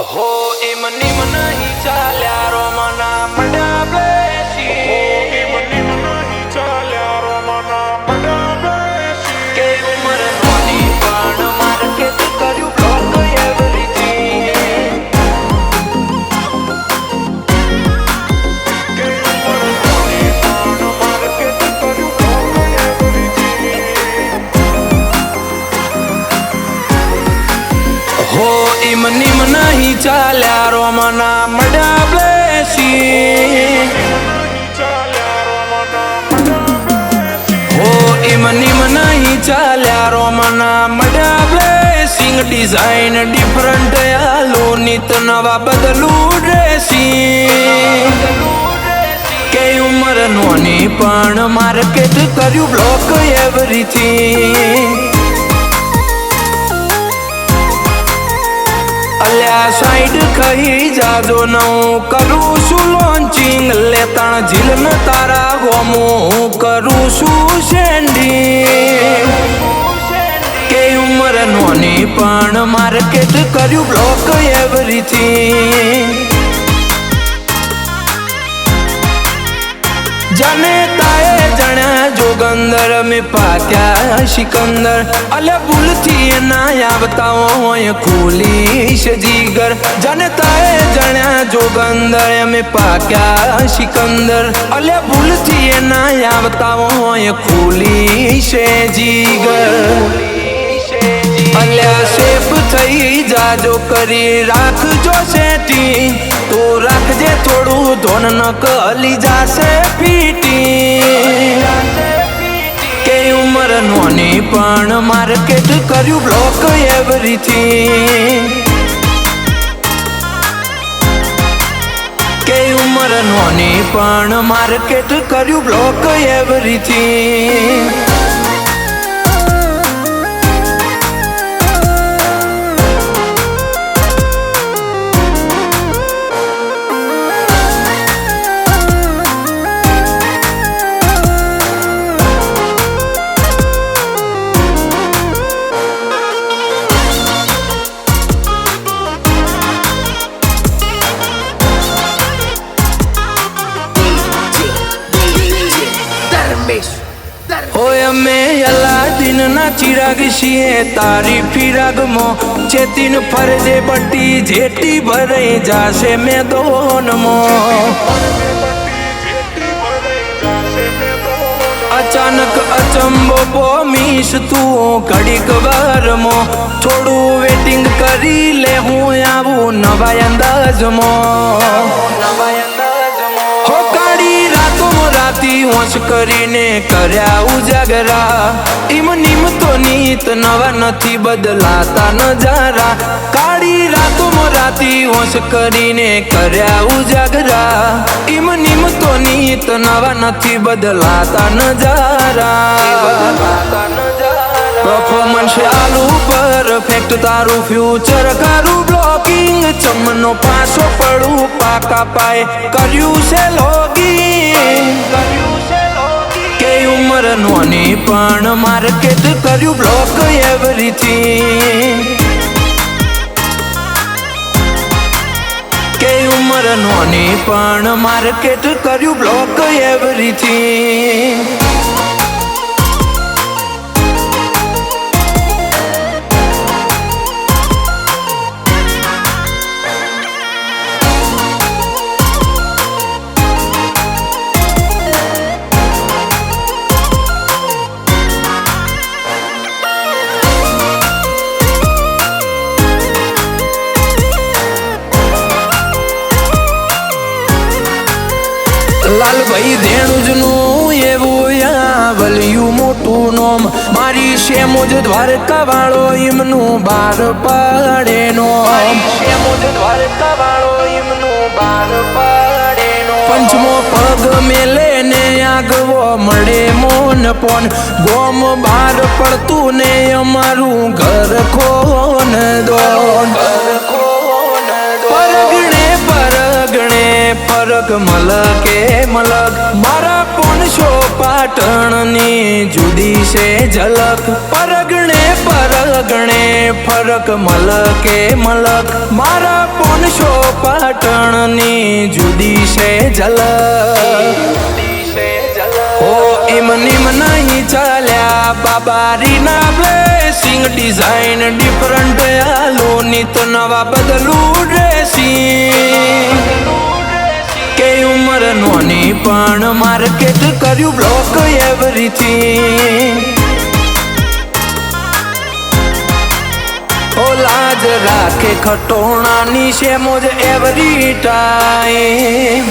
हो इमनी नहीं चाल्या रोमना मडा ब्लेसी हो इमनी नहीं चाल्या रोमना मडा ब्लेसी के उमर नोनी पण मार्केट कर्यु ब्लॉक एवरीथिंग के उमर नोनी पण मार्केट कर्यु ब्लॉक एवरीथिंग हो इमनी नहीं चाल्या रोमना मडा ब्लेसी हो इमनी नहीं चाल्या रोमना मडा ब्लेसिंग डिजाइन डिफरेंट आलो नित नवा बदलू ड्रेसिंग के उमर नोनी पण मार्केट कर्यु ब्लॉक एवरीथिंग अल्या साइड कही जाजो नौ करू सु लॉन्चिंग लेता झील न तारा गोमो करू सु सेंडिंग के उमर नोनी पण मार्केट कर्यु ब्लॉक एवरीथिंग जाने ताए जण्या जोगंदर में पाक्या सिकंदर अले भूल थी ना आवताओ होय खुली जीगर जाने ताए जण्या जोगंदर में पाक्या सिकंदर अले भूल थी ना आवताओ होय खुली जीगर अल्या सेफ थई जाजो करी राख जो सेटी तो राख जे थोड़ू धोन न कली जासे पीटी के उमर नोनी पण मार्केट कर्यु ब्लॉक एवरीथिंग के उमर नोनी पण मार्केट कर्यु ब्लॉक एवरीथिंग होय में अलादीन ना चिराग छिए तारी फिराग मो चेतिन फरजे बट्टी जेटी भरे जासे में दोन मो अचानक अचंबो पोमीश तू घड़ीक बार मो थोड़ू वेटिंग करी ले हूँ आवू नवा अंदाज मो हो काड़ी रातों राती होश करीने कर्या उजागरा इम निम तो नीत नवा नथी बदलाता नजारा काड़ी रातों राती होश करीने कर्या उजागरा इम निम तो नीत नवा नथी बदलाता नजारा परफॉर्मेंस आलू परफेक्ट तारू फ्यूचर करू ब्लॉकिंग चमनो पासो पड़ू पाका पाए कर्यु से लॉगिंग के उमर नोनी पण मार्केट कर्यु ब्लॉक एवरीथिंग के उमर नोनी पण मार्केट कर्यु ब्लॉक एवरीथिंग लाल भाई धेणुजनु एवुं वलियु मोटू नोम मारी शेमोज द्वारका वाळो इमनु बार पाडे नोम शेमोज द्वारका वाळो इमनु बार पाडे नोम पंचमो पग मेले ने आगवो मळे मोन पोन गोम बार पड़तू ने अमारू घर खोन दोन परगणे परग मलके मलक मारा पोन પોનશો પાટણની જુદી છે ઝલક પરગણે પરગણે ફરક મલકે મલક મારા પોનશો પાટણની જુદી છે ઝલક ઓ એમની નહીં ચાલ્યા બાબારી ના બ્લેસિંગ ડિઝાઇન ડિફરન્ટ આલો નિત નવા બદલું ડ્રેસિંગ કે ઉંમર નોની પણ માર્કેટ કર્યું બ્લોક એવરીથિંગ ઓ લાજ રાખે ખટોણાની છે મોજ એવરી ટાઈમ